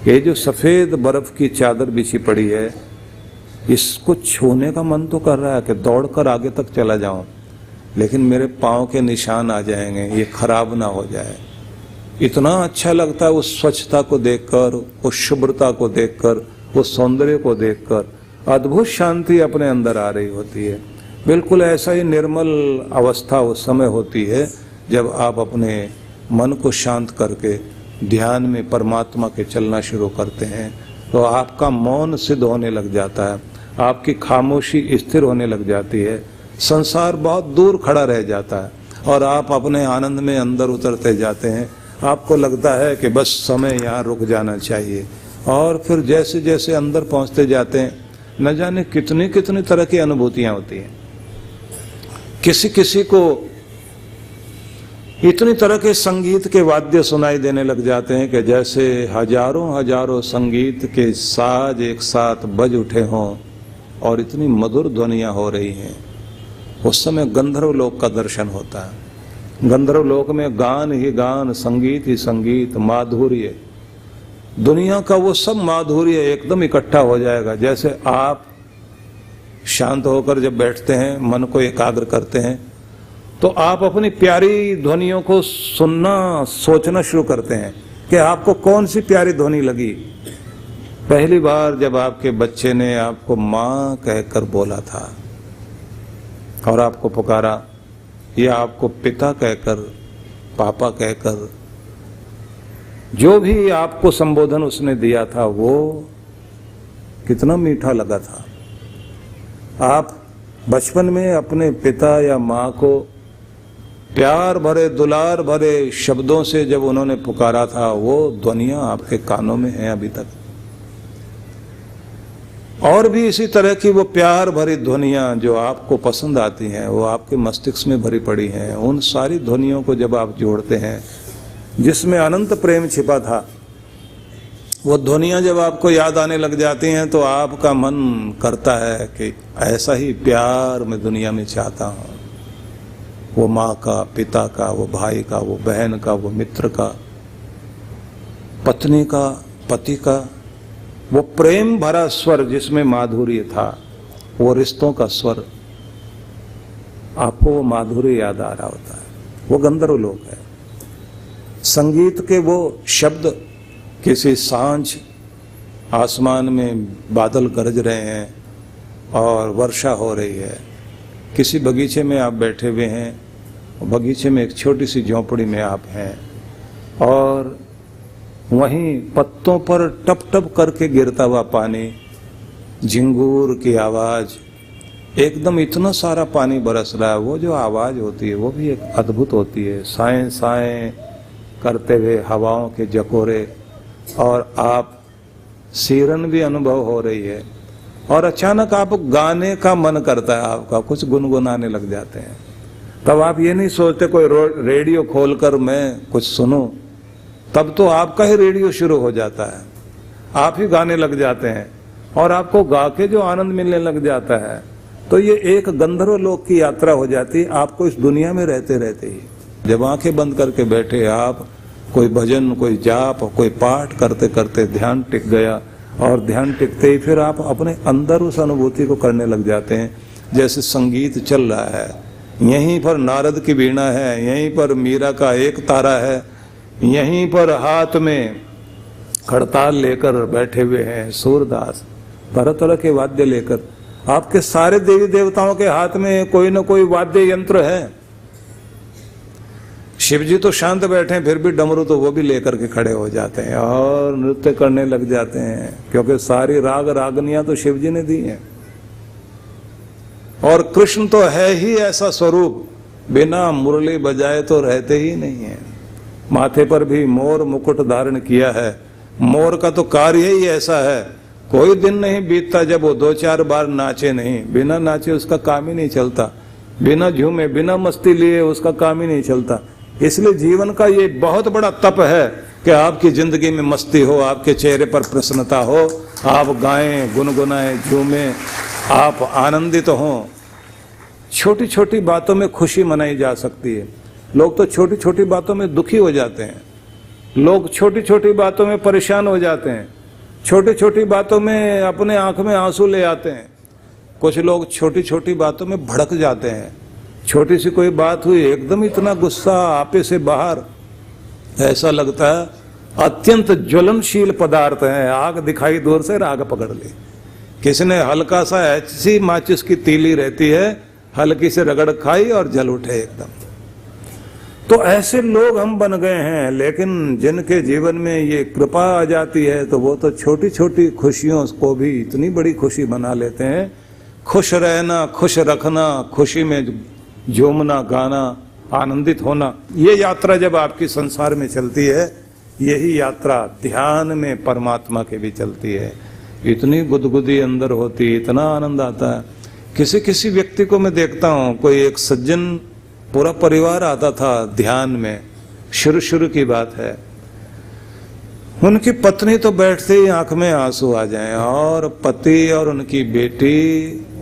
ये जो सफेद बर्फ की चादर बिछी पड़ी है, इसको छूने का मन तो कर रहा है कि दौड़कर आगे तक चला जाऊं, लेकिन मेरे पांव के निशान आ जाएंगे, ये खराब ना हो जाए। इतना अच्छा लगता है उस स्वच्छता को देखकर, उस शुभ्रता को देखकर, उस सौंदर्य को देखकर अद्भुत शांति अपने अंदर आ रही होती है। बिल्कुल ऐसा ही निर्मल अवस्था उस समय होती है जब आप अपने मन को शांत करके ध्यान में परमात्मा के चलना शुरू करते हैं, तो आपका मौन सिद्ध होने लग जाता है, आपकी खामोशी स्थिर होने लग जाती है, संसार बहुत दूर खड़ा रह जाता है और आप अपने आनंद में अंदर उतरते जाते हैं। आपको लगता है कि बस समय यहाँ रुक जाना चाहिए, और फिर जैसे जैसे अंदर पहुँचते जाते हैं न जाने कितनी कितनी तरह की अनुभूतियाँ होती हैं। किसी किसी को इतनी तरह के संगीत के वाद्य सुनाई देने लग जाते हैं कि जैसे हजारों हजारों संगीत के साज एक साथ बज उठे हों और इतनी मधुर ध्वनियाँ हो रही हैं। उस समय गंधर्व लोक का दर्शन होता है। गंधर्व लोक में गान ही गान, संगीत ही संगीत, माधुर्य, दुनिया का वो सब माधुर्य एकदम इकट्ठा हो जाएगा। जैसे आप शांत होकर जब बैठते हैं, मन को एकाग्र करते हैं, तो आप अपनी प्यारी ध्वनियों को सुनना, सोचना शुरू करते हैं कि आपको कौन सी प्यारी ध्वनि लगी। पहली बार जब आपके बच्चे ने आपको माँ कहकर बोला था और आपको पुकारा, या आपको पिता कहकर, पापा कहकर, जो भी आपको संबोधन उसने दिया था, वो कितना मीठा लगा था। आप बचपन में अपने पिता या माँ को प्यार भरे, दुलार भरे शब्दों से जब उन्होंने पुकारा था, वो ध्वनियां आपके कानों में हैं अभी तक। और भी इसी तरह की वो प्यार भरी ध्वनियां जो आपको पसंद आती हैं, वो आपके मस्तिष्क में भरी पड़ी हैं। उन सारी ध्वनियों को जब आप जोड़ते हैं जिसमें अनंत प्रेम छिपा था, वो ध्वनियां जब आपको याद आने लग जाती हैं तो आपका मन करता है कि ऐसा ही प्यार मैं दुनिया में चाहता हूँ। वो माँ का, पिता का, वो भाई का, वो बहन का, वो मित्र का, पत्नी का, पति का, वो प्रेम भरा स्वर जिसमें माधुर्य था, वो रिश्तों का स्वर, आपको वो माधुर्य याद आ रहा होता है। वो गंधर्व लोक है। संगीत के वो शब्द, किसी सांझ आसमान में बादल गरज रहे हैं और वर्षा हो रही है, किसी बगीचे में आप बैठे हुए हैं, बगीचे में एक छोटी सी झोंपड़ी में आप हैं और वहीं पत्तों पर टप टप करके गिरता हुआ पानी, झिंगूर की आवाज, एकदम इतना सारा पानी बरस रहा है। वो जो आवाज होती है वो भी एक अद्भुत होती है। साएं साएं करते हुए हवाओं के जकोरे, और आप सीरन भी अनुभव हो रही है, और अचानक आप गाने का मन करता है, आपका कुछ गुनगुनाने लग जाते हैं। तब आप ये नहीं सोचते कोई रेडियो खोलकर मैं कुछ सुनूं, तब तो आपका ही रेडियो शुरू हो जाता है, आप ही गाने लग जाते हैं और आपको गा के जो आनंद मिलने लग जाता है। तो ये एक गंधर्व लोक की यात्रा हो जाती है आपको इस दुनिया में रहते रहते ही। जब आंखें बंद करके बैठे आप, कोई भजन, कोई जाप, कोई पाठ करते करते ध्यान टिक गया, और ध्यान टिकते ही फिर आप अपने अंदर उस अनुभूति को करने लग जाते हैं। जैसे संगीत चल रहा है, यहीं पर नारद की वीणा है, यहीं पर मीरा का एक तारा है, यहीं पर हाथ में खड़ताल लेकर बैठे हुए हैं सूरदास, तरह तरह के वाद्य लेकर। आपके सारे देवी देवताओं के हाथ में कोई न कोई वाद्य यंत्र है। शिव जी तो शांत बैठे हैं, फिर भी डमरू तो वो भी लेकर के खड़े हो जाते हैं और नृत्य करने लग जाते हैं, क्योंकि सारी राग रागनियां तो शिव जी ने दी हैं। और कृष्ण तो है ही ऐसा स्वरूप, बिना मुरली बजाए तो रहते ही नहीं है। माथे पर भी मोर मुकुट धारण किया है। मोर का तो कार्य ही ऐसा है, कोई दिन नहीं बीतता जब वो 2-4 बार नाचे नहीं। बिना नाचे उसका काम ही नहीं चलता, बिना झूमे, बिना मस्ती लिए उसका काम ही नहीं चलता। इसलिए जीवन का ये बहुत बड़ा तप है कि आपकी जिंदगी में मस्ती हो, आपके चेहरे पर प्रसन्नता हो, आप गाएं, गुनगुनाएं, झूमें, आप आनंदित हों। छोटी छोटी बातों में खुशी मनाई जा सकती है। लोग तो छोटी छोटी बातों में दुखी हो जाते हैं, लोग छोटी छोटी बातों में परेशान हो जाते हैं। छोटी छोटी बातों में अपने आंख में आंसू ले आते हैं। कुछ लोग छोटी छोटी बातों में भड़क जाते हैं। छोटी सी कोई बात हुई, एकदम इतना गुस्सा आपे से बाहर, ऐसा लगता है अत्यंत ज्वलनशील पदार्थ है। आग दिखाई दूर से, आग पकड़ ली। किसी ने हल्का सा ऐसी माचिस की तीली रहती है, हल्की से रगड़ खाई और जल उठे एकदम। तो ऐसे लोग हम बन गए हैं। लेकिन जिनके जीवन में ये कृपा आ जाती है तो वो तो छोटी छोटी खुशियों को भी इतनी बड़ी खुशी बना लेते हैं। खुश रहना, खुश रखना, खुशी में झूमना, गाना, आनंदित होना, ये यात्रा जब आपकी संसार में चलती है, यही यात्रा ध्यान में परमात्मा के भी चलती है। इतनी गुदगुदी अंदर होती, इतना आनंद आता है। किसी किसी व्यक्ति को मैं देखता हूं, कोई एक सज्जन पूरा परिवार आता था ध्यान में, शुरू की बात है। उनकी पत्नी तो बैठते ही आंख में आंसू आ जाएं, और पति और उनकी बेटी,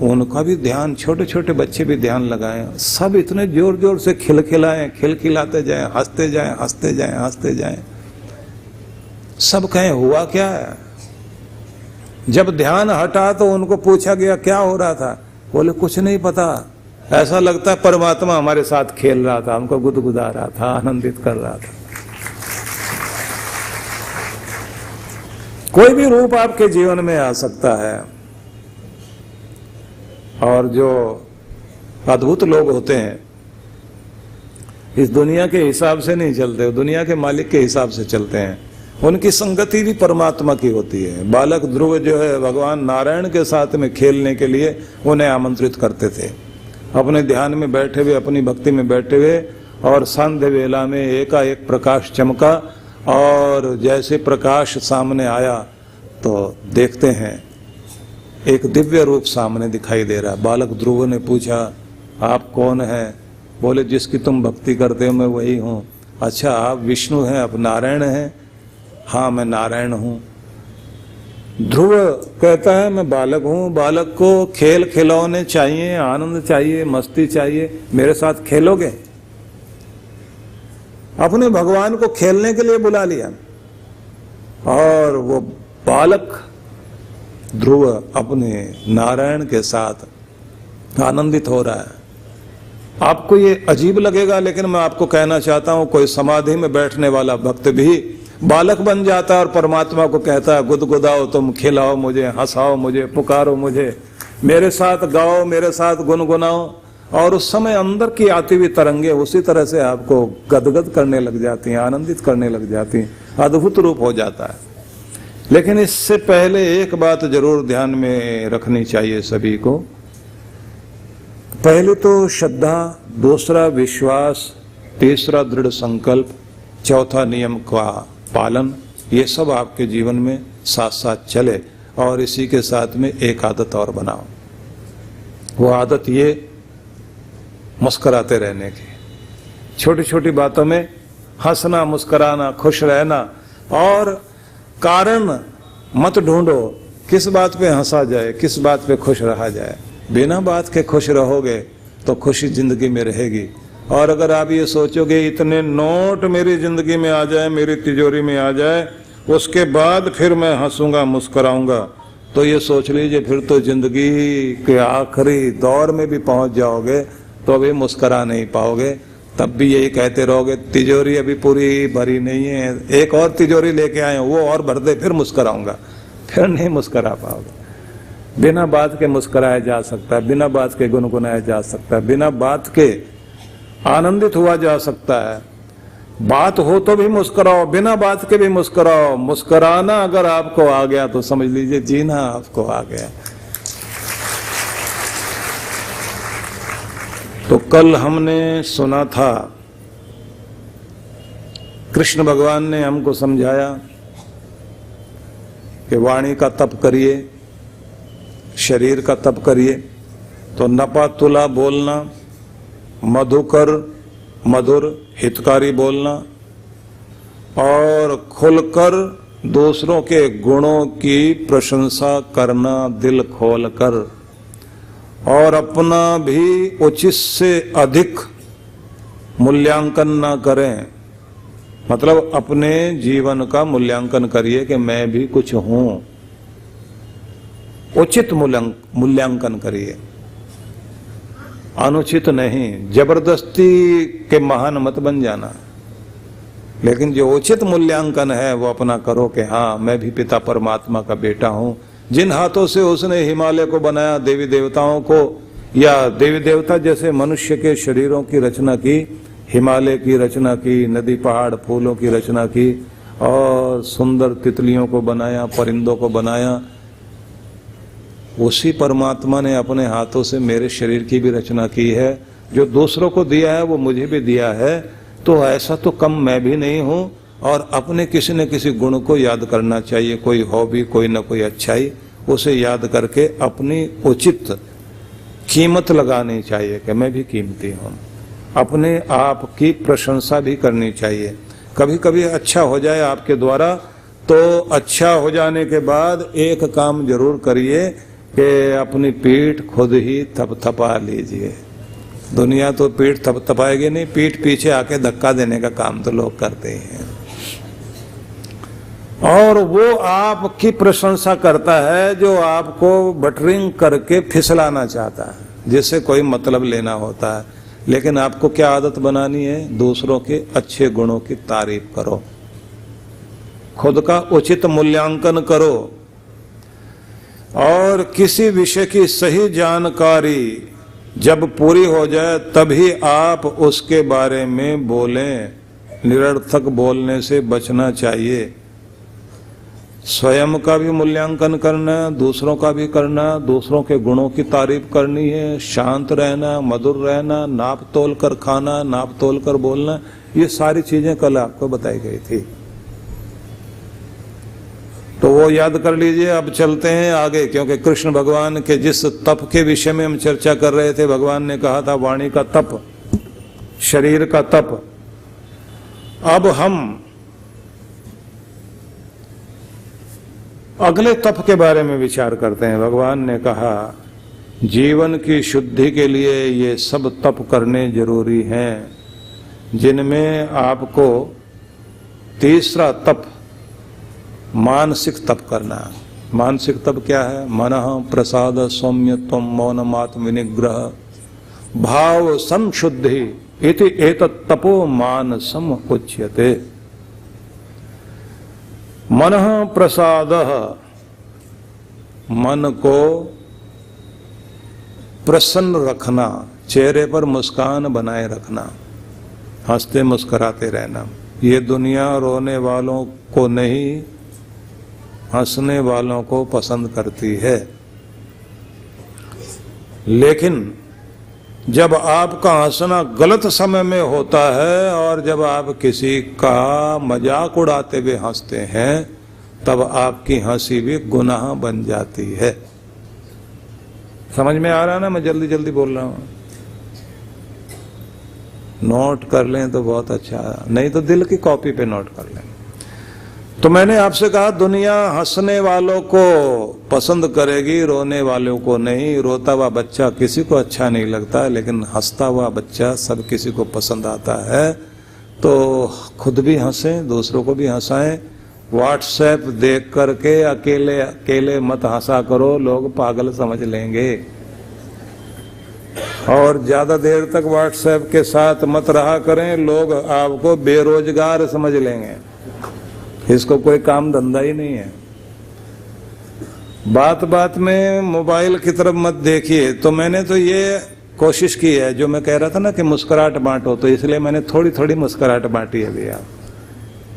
उनका भी ध्यान, छोटे छोटे बच्चे भी ध्यान लगाएं। सब इतने जोर जोर से खिलखिलाएं, खिलखिलाते जाएं, हंसते जाएं, हंसते जाएं, हंसते जाएं। सब कहें हुआ क्या है। जब ध्यान हटा तो उनको पूछा गया क्या हो रहा था, बोले कुछ नहीं पता, ऐसा लगता है परमात्मा हमारे साथ खेल रहा था, हमको गुदगुदा रहा था, आनंदित कर रहा था। कोई भी रूप आपके जीवन में आ सकता है। और जो अद्भुत लोग होते हैं, इस दुनिया के हिसाब से नहीं चलते, दुनिया के मालिक के हिसाब से चलते हैं। उनकी संगति भी परमात्मा की होती है। बालक ध्रुव जो है, भगवान नारायण के साथ में खेलने के लिए उन्हें आमंत्रित करते थे। अपने ध्यान में बैठे हुए, अपनी भक्ति में बैठे हुए, और संध्या वेला में एकाएक प्रकाश चमका, और जैसे प्रकाश सामने आया तो देखते हैं एक दिव्य रूप सामने दिखाई दे रहा। बालक ध्रुव ने पूछा, आप कौन हैं? बोले, जिसकी तुम भक्ति करते हो मैं वही हूँ। अच्छा, आप विष्णु हैं, आप नारायण हैं? हाँ, मैं नारायण हूँ। ध्रुव कहता है, मैं बालक हूँ, बालक को खेल खिलौने चाहिए, आनंद चाहिए, मस्ती चाहिए, मेरे साथ खेलोगे? अपने भगवान को खेलने के लिए बुला लिया, और वो बालक ध्रुव अपने नारायण के साथ आनंदित हो रहा है। आपको ये अजीब लगेगा, लेकिन मैं आपको कहना चाहता हूं, कोई समाधि में बैठने वाला भक्त भी बालक बन जाता है और परमात्मा को कहता है, गुदगुदाओ तुम, खिलाओ मुझे, हंसाओ मुझे, पुकारो मुझे, मेरे साथ गाओ, मेरे साथ गुनगुनाओ। और उस समय अंदर की आती हुई तरंगे उसी तरह से आपको गदगद करने लग जाती हैं, आनंदित करने लग जाती हैं, अद्भुत रूप हो जाता है। लेकिन इससे पहले एक बात जरूर ध्यान में रखनी चाहिए सभी को। पहले तो श्रद्धा, दूसरा विश्वास, तीसरा दृढ़ संकल्प, चौथा नियम का पालन, ये सब आपके जीवन में साथ साथ चले। और इसी के साथ में एक आदत और बनाओ। वो आदत ये, मुस्कुराते रहने की, छोटी छोटी बातों में हंसना, मुस्कुराना, खुश रहना। और कारण मत ढूंढो किस बात पे हंसा जाए, किस बात पे खुश रहा जाए। बिना बात के खुश रहोगे तो खुशी जिंदगी में रहेगी। और अगर आप ये सोचोगे इतने नोट मेरी जिंदगी में आ जाए, मेरी तिजोरी में आ जाए, उसके बाद फिर मैं हंसूंगा, मुस्कुराऊंगा, तो ये सोच लीजिए फिर तो जिंदगी के आखिरी दौर में भी पहुंच जाओगे तो अभी मुस्कुरा नहीं पाओगे। तब भी यही कहते रहोगे, तिजोरी अभी पूरी भरी नहीं है, एक और तिजोरी लेके आए, वो और भर दे, फिर मुस्कुराऊंगा। फिर नहीं मुस्कुरा पाओगे। बिना बात के मुस्कुराया जा सकता है, बिना बात के गुनगुनाया जा सकता है, बिना बात के आनंदित हुआ जा सकता है। बात हो तो भी मुस्कुराओ, बिना बात के भी मुस्कुराओ। मुस्कुराना अगर आपको आ गया तो समझ लीजिए जीना आपको आ गया। तो कल हमने सुना था, कृष्ण भगवान ने हमको समझाया कि वाणी का तप करिए, शरीर का तप करिए। तो नपा तुला बोलना, मधुकर मधुर हितकारी बोलना, और खुलकर दूसरों के गुणों की प्रशंसा करना दिल खोलकर, और अपना भी उचित से अधिक मूल्यांकन ना करें। मतलब अपने जीवन का मूल्यांकन करिए कि मैं भी कुछ हूं। उचित मूल्यांकन करिए, अनुचित नहीं। जबरदस्ती के महान मत बन जाना, लेकिन जो उचित मूल्यांकन है वो अपना करो कि हाँ मैं भी पिता परमात्मा का बेटा हूं। जिन हाथों से उसने हिमालय को बनाया, देवी देवताओं को, या देवी देवता जैसे मनुष्य के शरीरों की रचना की, हिमालय की रचना की, नदी पहाड़ फूलों की रचना की, और सुंदर तितलियों को बनाया, परिंदों को बनाया, उसी परमात्मा ने अपने हाथों से मेरे शरीर की भी रचना की है। जो दूसरों को दिया है वो मुझे भी दिया है, तो ऐसा तो कम मैं भी नहीं हूं। और अपने किसी न किसी गुण को याद करना चाहिए, कोई हॉबी, कोई न कोई अच्छाई, उसे याद करके अपनी उचित कीमत लगानी चाहिए कि मैं भी कीमती हूं। अपने आप की प्रशंसा भी करनी चाहिए। कभी कभी अच्छा हो जाए आपके द्वारा, तो अच्छा हो जाने के बाद एक काम जरूर करिए कि अपनी पीठ खुद ही थपथपा लीजिए। दुनिया तो पीठ थपथपाएगी नहीं, पीठ पीछे आके धक्का देने का काम तो लोग करते हैं। और वो आपकी प्रशंसा करता है जो आपको बटरिंग करके फिसलाना चाहता है, जिससे कोई मतलब लेना होता है। लेकिन आपको क्या आदत बनानी है? दूसरों के अच्छे गुणों की तारीफ करो, खुद का उचित मूल्यांकन करो, और किसी विषय की सही जानकारी जब पूरी हो जाए तभी आप उसके बारे में बोलें। निरर्थक बोलने से बचना चाहिए। स्वयं का भी मूल्यांकन करना, दूसरों का भी करना, दूसरों के गुणों की तारीफ करनी है, शांत रहना, मधुर रहना, नाप तोल कर खाना, नाप तोल कर बोलना, ये सारी चीजें कल आपको बताई गई थी। तो वो याद कर लीजिए। अब चलते हैं आगे, क्योंकि कृष्ण भगवान के जिस तप के विषय में हम चर्चा कर रहे थे, भगवान ने कहा था वाणी का तप, शरीर का तप। अब हम अगले तप के बारे में विचार करते हैं। भगवान ने कहा जीवन की शुद्धि के लिए ये सब तप करने जरूरी हैं, जिनमें आपको तीसरा तप मानसिक तप करना। मानसिक तप क्या है? मनः प्रसाद सौम्यत्वम मौनमात्म विनिग्रह भाव संशुद्धि इति एतत् तपो मानसम उच्यते। मनः प्रसादः, मन को प्रसन्न रखना, चेहरे पर मुस्कान बनाए रखना, हंसते मुस्कुराते रहना। ये दुनिया रोने वालों को नहीं, हंसने वालों को पसंद करती है। लेकिन जब आपका हंसना गलत समय में होता है और जब आप किसी का मजाक उड़ाते हुए हंसते हैं, तब आपकी हंसी भी गुनाह बन जाती है। समझ में आ रहा ना? मैं जल्दी जल्दी बोल रहा हूं, नोट कर लें तो बहुत अच्छा, नहीं तो दिल की कॉपी पे नोट कर लें। तो मैंने आपसे कहा दुनिया हंसने वालों को पसंद करेगी, रोने वालों को नहीं। रोता हुआ बच्चा किसी को अच्छा नहीं लगता, लेकिन हंसता हुआ बच्चा सब किसी को पसंद आता है। तो खुद भी हंसें, दूसरों को भी हंसाएं। व्हाट्सएप देख करके अकेले अकेले मत हंसा करो, लोग पागल समझ लेंगे। और ज्यादा देर तक व्हाट्सएप के साथ मत रहा करें, लोग आपको बेरोजगार समझ लेंगे। इसको कोई काम धंधा ही नहीं है। बात बात में मोबाइल की तरफ मत देखिए। तो मैंने तो ये कोशिश की है, जो मैं कह रहा था ना कि मुस्कुराहट बांटो, तो इसलिए मैंने थोड़ी थोड़ी मुस्कुराहट बांटी है भैया,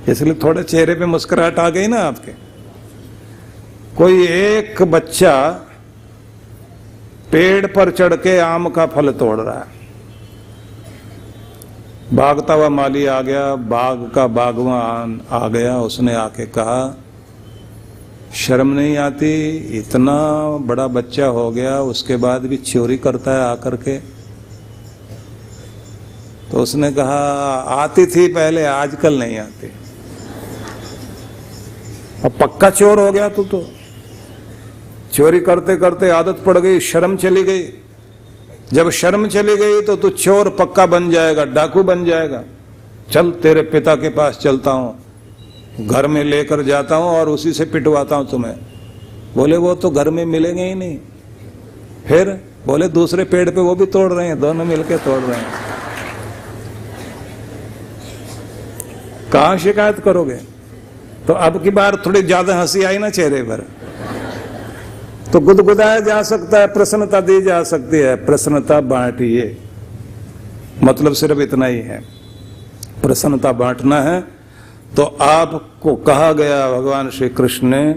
इसलिए थोड़े चेहरे पे मुस्कुराहट आ गई ना आपके। कोई एक बच्चा पेड़ पर चढ़ के आम का फल तोड़ रहा है, भागता हुआ माली आ गया, बाग का बागवान आ गया, उसने आके कहा शर्म नहीं आती, इतना बड़ा बच्चा हो गया उसके बाद भी चोरी करता है आकर के। तो उसने कहा आती थी पहले, आजकल नहीं आती। अब पक्का चोर हो गया तू तो, चोरी करते करते आदत पड़ गई, शर्म चली गई। जब शर्म चली गई तो तू चोर पक्का बन जाएगा, डाकू बन जाएगा। चल तेरे पिता के पास चलता हूं, घर में लेकर जाता हूं और उसी से पिटवाता हूं तुम्हें। बोले वो तो घर में मिलेंगे ही नहीं। फिर बोले दूसरे पेड़ पे वो भी तोड़ रहे हैं, दोनों मिलके तोड़ रहे हैं। कहां शिकायत करोगे? तो अब की बार थोड़ी ज्यादा हंसी आई ना चेहरे पर, तो गुदगुदाया जा सकता है, प्रसन्नता दी जा सकती है। प्रसन्नता बांटिए, मतलब सिर्फ इतना ही है, प्रसन्नता बांटना है। तो आपको कहा गया भगवान श्री कृष्ण ने,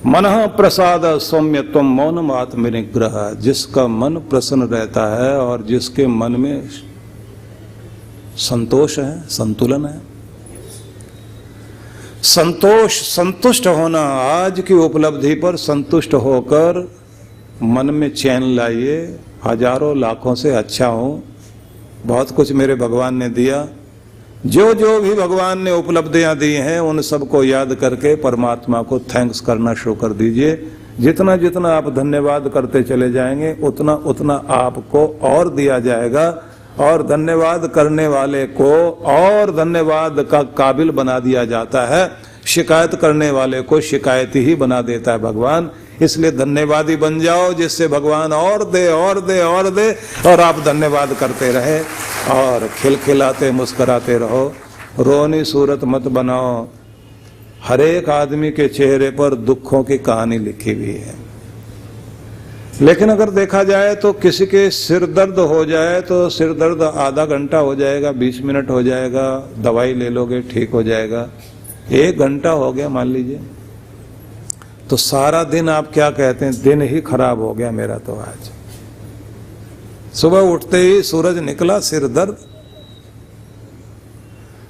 मनः प्रसाद सौम्य त्वम मौनम आत्म निग्रह, जिसका मन प्रसन्न रहता है और जिसके मन में संतोष है, संतुलन है। संतोष, संतुष्ट होना, आज की उपलब्धि पर संतुष्ट होकर मन में चैन लाइए। हजारों लाखों से अच्छा हूं, बहुत कुछ मेरे भगवान ने दिया। जो जो भी भगवान ने उपलब्धियां दी हैं उन सबको याद करके परमात्मा को थैंक्स करना शुरू कर दीजिए। जितना जितना आप धन्यवाद करते चले जाएंगे उतना उतना आपको और दिया जाएगा, और धन्यवाद करने वाले को और धन्यवाद का काबिल बना दिया जाता है। शिकायत करने वाले को शिकायत ही बना देता है भगवान। इसलिए धन्यवादी बन जाओ, जिससे भगवान और दे और दे और दे, और आप धन्यवाद करते रहे और खिलखिलाते मुस्कुराते रहो। रोनी सूरत मत बनाओ। हर एक आदमी के चेहरे पर दुखों की कहानी लिखी हुई है, लेकिन अगर देखा जाए तो किसी के सिर दर्द हो जाए तो सिर दर्द आधा घंटा हो जाएगा, 20 मिनट हो जाएगा, दवाई ले लोगे ठीक हो जाएगा। 1 घंटा हो गया मान लीजिए, तो सारा दिन आप क्या कहते हैं, दिन ही खराब हो गया मेरा तो आज। सुबह उठते ही सूरज निकला, सिर दर्द,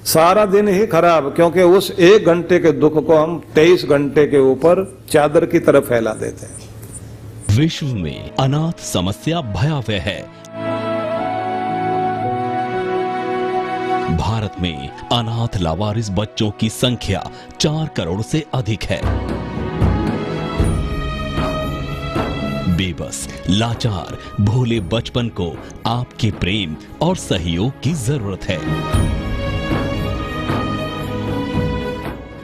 सारा दिन ही खराब, क्योंकि उस 1 घंटे के दुख को हम 23 घंटे के ऊपर चादर की तरफ फैला देते हैं। विश्व में अनाथ समस्या भयावह है। भारत में अनाथ लावारिस बच्चों की संख्या 4 करोड़ से अधिक है। बेबस, लाचार, भोले बचपन को आपके प्रेम और सहयोग की जरूरत है।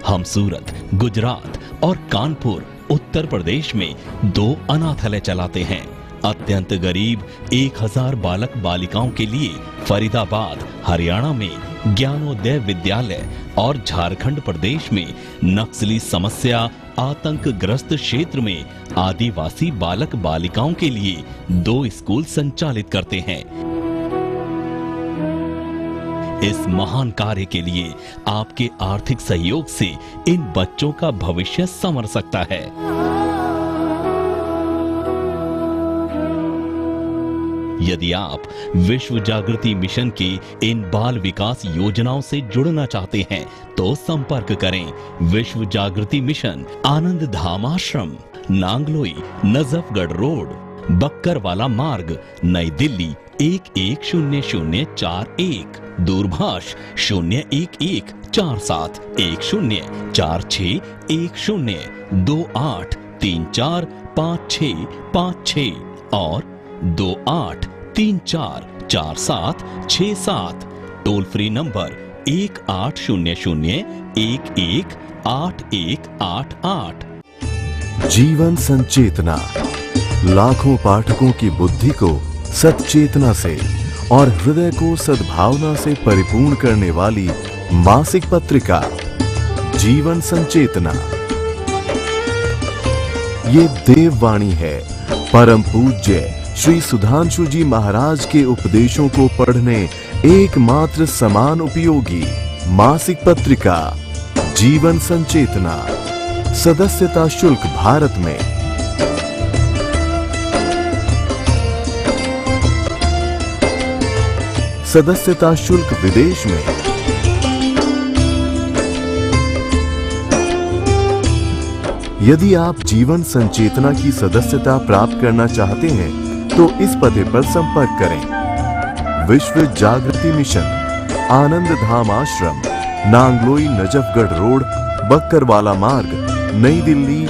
हम सूरत, गुजरात और कानपुर, उत्तर प्रदेश में 2 अनाथालय चलाते हैं। अत्यंत गरीब 1000 बालक बालिकाओं के लिए फरीदाबाद, हरियाणा में ज्ञानोदय विद्यालय और झारखंड प्रदेश में नक्सली समस्या आतंकग्रस्त क्षेत्र में आदिवासी बालक बालिकाओं के लिए 2 स्कूल संचालित करते हैं। इस महान कार्य के लिए आपके आर्थिक सहयोग से इन बच्चों का भविष्य संवर सकता है। यदि आप विश्व जागृति मिशन की इन बाल विकास योजनाओं से जुड़ना चाहते हैं तो संपर्क करें। विश्व जागृति मिशन, आनंद धाम आश्रम, नांगलोई, नजफगढ़ रोड, बक्करवाला मार्ग, नई दिल्ली 110041, दूरभाष 0114710283456 और 28344767, टोल फ्री नंबर 1800118188। जीवन संचेतना लाखों पाठकों की बुद्धि को सच्चेतना से और हृदय को सद्भावना से परिपूर्ण करने वाली मासिक पत्रिका जीवन संचेतना। ये देववाणी है परम पूज्य श्री सुधांशु जी महाराज के उपदेशों को पढ़ने एकमात्र समान उपयोगी मासिक पत्रिका जीवन संचेतना। सदस्यता शुल्क भारत में, सदस्यता शुल्क विदेश में। यदि आप जीवन संचेतना की सदस्यता प्राप्त करना चाहते हैं तो इस पते पर संपर्क करें। विश्व जागृति मिशन, आनंद धाम आश्रम, नांगलोई, नजफगढ़ रोड, बक्करवाला मार्ग, नई दिल्ली